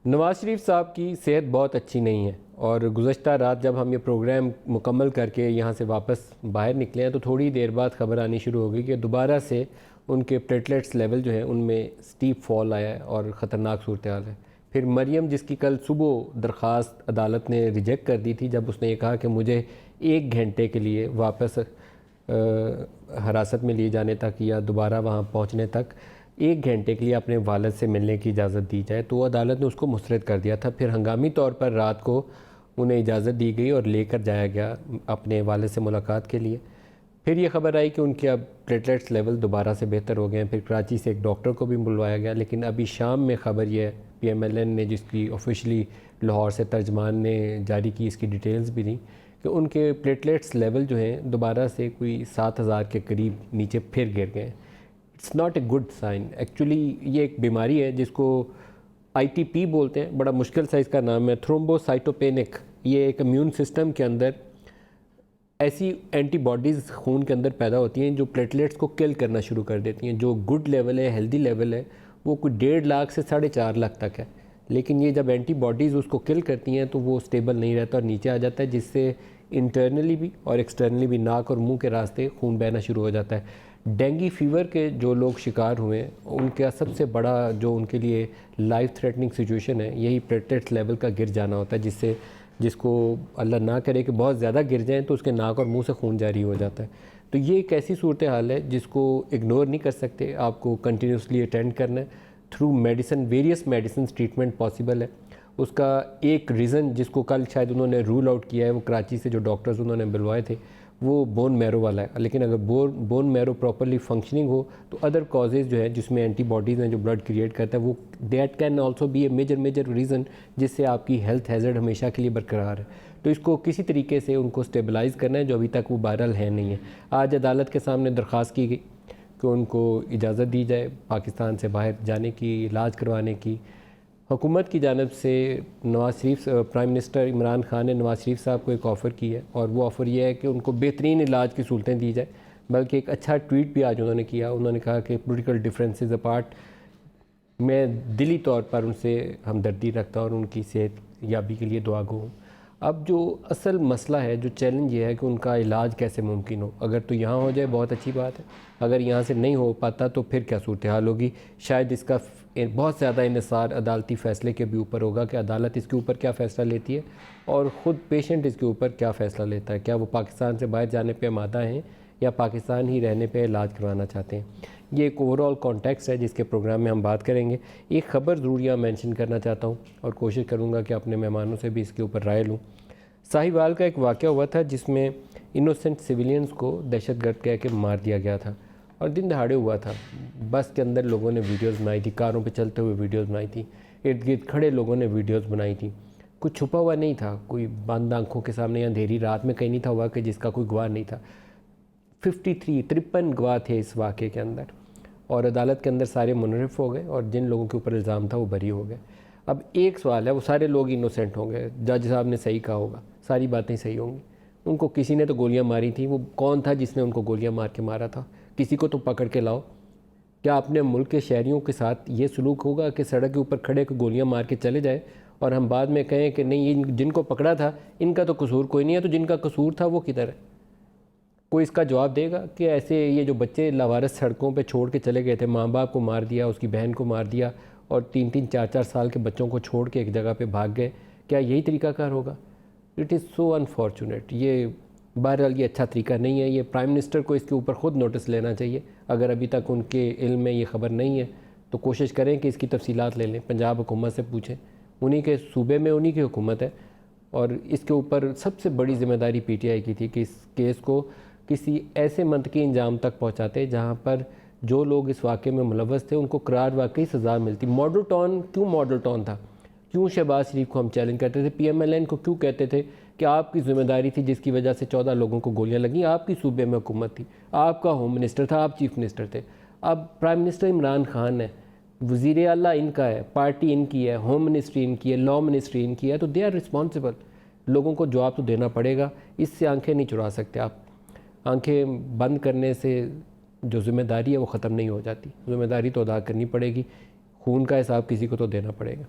नवाज़ शरीफ साहब की सेहत बहुत अच्छी नहीं है और गुज़श्ता रात जब हम ये प्रोग्राम मुकम्मल करके यहाँ से वापस बाहर निकले हैं तो थोड़ी देर बाद ख़बर आनी शुरू हो गई कि दोबारा से उनके प्लेटलेट्स लेवल जो है उनमें स्टीप फॉल आया है और ख़तरनाक सूरत हाल है। फिर मरियम, जिसकी कल सुबह दरख्वास्त अदालत ने रिजेक्ट कर दी थी जब उसने ये कहा कि मुझे 1 घंटे के लिए वापस हिरासत में लिए जाने तक या दोबारा वहाँ पहुँचने तक 1 घंटे के लिए अपने वालिद से मिलने की इजाज़त दी जाए, तो अदालत ने उसको मुस्तरद कर दिया था। फिर हंगामी तौर पर रात को उन्हें इजाज़त दी गई और लेकर जाया गया अपने वालिद से मुलाकात के लिए। फिर ये ख़बर आई कि उनके अब प्लेटलेट्स लेवल दोबारा से बेहतर हो गए हैं। फिर कराची से एक डॉक्टर को भी बुलवाया गया, लेकिन अभी शाम में ख़बर यह है, PMLN ने जिसकी ऑफिशली लाहौर से तर्जमान ने जारी की, इसकी डिटेल्स भी दी कि उनके प्लेटलेट्स लेवल जो हैं दोबारा से कोई 7000 के करीब नीचे फिर गिर गए। It's not a good sign. Actually ये एक बीमारी है जिसको ITP बोलते हैं, बड़ा मुश्किल सा इसका नाम है, थ्रोम्बोसाइटोपेनिक। ये एक इम्यून सिस्टम के अंदर ऐसी एंटीबॉडीज़ खून के अंदर पैदा होती हैं जो प्लेटलेट्स को किल करना शुरू कर देती हैं। जो गुड लेवल है, हेल्दी लेवल है, वो कोई 1.5 लाख से 4.5 लाख तक है, लेकिन ये जब एंटीबॉडीज़ उसको किल करती हैं तो वो स्टेबल नहीं रहता और नीचे आ जाता है, जिससे इंटरनली भी और एक्सटर्नली भी नाक और मुंह के रास्ते खून बहना शुरू हो जाता है। डेंगू फीवर के जो लोग शिकार हुए हैं उनका सबसे बड़ा जो उनके लिए लाइफ थ्रेटनिंग सिचुएशन है यही प्लेटलेट्स लेवल का गिर जाना होता है, जिसको अल्लाह ना करे कि बहुत ज़्यादा गिर जाएँ तो उसके नाक और मुंह से खून जारी हो जाता है। तो ये एक ऐसी सूरत हाल है जिसको इग्नोर नहीं कर सकते, आपको कंटिन्यूसली अटेंड करना है through medicine. Various medicine treatment possible है। उसका एक रीज़न जिसको कल शायद उन्होंने रूल आउट किया है, वो कराची से जो डॉक्टर्स उन्होंने बुलवाए थे वो बोन मैरो वाला है, लेकिन अगर बोन मैरो प्रॉपरली फंक्शनिंग हो तो अदर कॉजेज़ जो है जिसमें एंटीबॉडीज़ हैं जो ब्लड क्रिएट करता है, वो that can also be a major reason जिससे आपकी हेल्थ हैज़र्ड हमेशा के लिए बरकरार है। तो इसको किसी तरीके से उनको स्टेबलाइज़ करना है, जो अभी तक वो बहरहाल है नहीं है। आज अदालत के सामने दरख्वास्त की गई कि उनको इजाज़त दी जाए पाकिस्तान से बाहर जाने की, इलाज करवाने की। हुकूमत की जानिब से नवाज़ शरीफ, प्राइम मिनिस्टर इमरान खान ने नवाज़ शरीफ साहब को एक ऑफ़र की है और वो ऑफ़र ये है कि उनको बेहतरीन इलाज की सहूलतें दी जाए। बल्कि एक अच्छा ट्वीट भी आज उन्होंने किया। उन्होंने कहा कि पॉलिटिकल डिफरेंसेस अपार्ट, मैं दिली तौर पर उनसे हमदर्दी रखता हूँ और उनकी सेहत याबी के लिए दुआ गो हूँ। अब जो असल मसला है, जो चैलेंज ये है कि उनका इलाज कैसे मुमकिन हो। अगर तो यहाँ हो जाए बहुत अच्छी बात है, अगर यहाँ से नहीं हो पाता तो फिर क्या सूरत हाल होगी। शायद इसका बहुत ज़्यादा इन्हिसार अदालती फ़ैसले के भी ऊपर होगा कि अदालत इसके ऊपर क्या फ़ैसला लेती है और ख़ुद पेशेंट इसके ऊपर क्या फ़ैसला लेता है। क्या वो पाकिस्तान से बाहर जाने पे आमादा हैं या पाकिस्तान ही रहने पे इलाज करवाना चाहते हैं। ये एक ओवरऑल कॉन्टेक्स्ट है जिसके प्रोग्राम में हम बात करेंगे। एक ख़बर ज़रूर यहाँ मेंशन करना चाहता हूँ और कोशिश करूँगा कि अपने मेहमानों से भी इसके ऊपर राय लूँ। साहिवाल का एक वाक़या हुआ था जिसमें इनोसेंट सिविलियंस को दहशतगर्द कह के मार दिया गया था और दिन दहाड़े हुआ था। बस के अंदर लोगों ने वीडियोस बनाई थी, कारों पे चलते हुए वीडियोस बनाई थी, इर्द गिर्द खड़े लोगों ने वीडियोस बनाई थी। कुछ छुपा हुआ नहीं था, कोई बंद आंखों के सामने या अंधेरी रात में कहीं नहीं था हुआ कि जिसका कोई गवाह नहीं था। 53 गवाह थे इस वाक़े के अंदर और अदालत के अंदर सारे मुनरिफ हो गए और जिन लोगों के ऊपर इल्ज़ाम था वो बरी हो गए। अब एक सवाल है, वो सारे लोग इनोसेंट होंगे, जज साहब ने सही कहा होगा, सारी बातें सही होंगी। उनको किसी ने तो गोलियां मारी थी, वो कौन था जिसने उनको गोलियां मार के मारा था? किसी को तो पकड़ के लाओ। क्या अपने मुल्क के शहरियों के साथ ये सलूक होगा कि सड़क के ऊपर खड़े को गोलियां मार के चले जाए और हम बाद में कहें कि नहीं, जिनको पकड़ा था इनका तो कसूर कोई नहीं है, तो जिनका कसूर था वो किधर है? कोई इसका जवाब देगा कि ऐसे ये जो बच्चे लावारिस सड़कों पे छोड़ के चले गए थे, माँ बाप को मार दिया, उसकी बहन को मार दिया और 3-3, 4-4 साल के बच्चों को छोड़ के एक जगह पे भाग गए, क्या यही तरीक़ाकार होगा? It is so unfortunate. ये बहरहाल ये अच्छा तरीका नहीं है। ये प्राइम मिनिस्टर को इसके ऊपर ख़ुद नोटिस लेना चाहिए। अगर अभी तक उनके इल्म में ये ख़बर नहीं है तो कोशिश करें कि इसकी तफसीलात ले लें, पंजाब हुकूमत से पूछें, उन्हीं के सूबे में उन्हीं की हुकूमत है और इसके ऊपर सबसे बड़ी ज़िम्मेदारी PTI की थी कि इस केस को किसी ऐसे मंतकी इंजाम तक पहुँचाते जहाँ पर जो लोग इस वाक़े में मुलव्वस थे उनको करार वाकई सज़ा मिलती। मॉडल टाउन क्यों मॉडल टाउन था? क्यों शहबाज शरीफ को हम चैलेंज करते थे? PMLN को क्यों कहते थे कि आपकी ज़िम्मेदारी थी जिसकी वजह से 14 लोगों को गोलियां लगीं, आपकी सूबे में हुकूमत थी, आपका होम मिनिस्टर था, आप चीफ मिनिस्टर थे। अब प्राइम मिनिस्टर इमरान खान है, वज़ीर आला इनका है, पार्टी इनकी है, होम मिनिस्ट्री इनकी है, लॉ मिनिस्ट्री इनकी है, तो दे आर रिस्पॉन्सिबल। लोगों को जवाब तो देना पड़ेगा, इससे आंखें नहीं चुरा सकते आप। आंखें बंद करने से जो ज़िम्मेदारी है वो ख़त्म नहीं हो जाती, ज़िम्मेदारी तो अदा करनी पड़ेगी, खून का हिसाब किसी को तो देना पड़ेगा।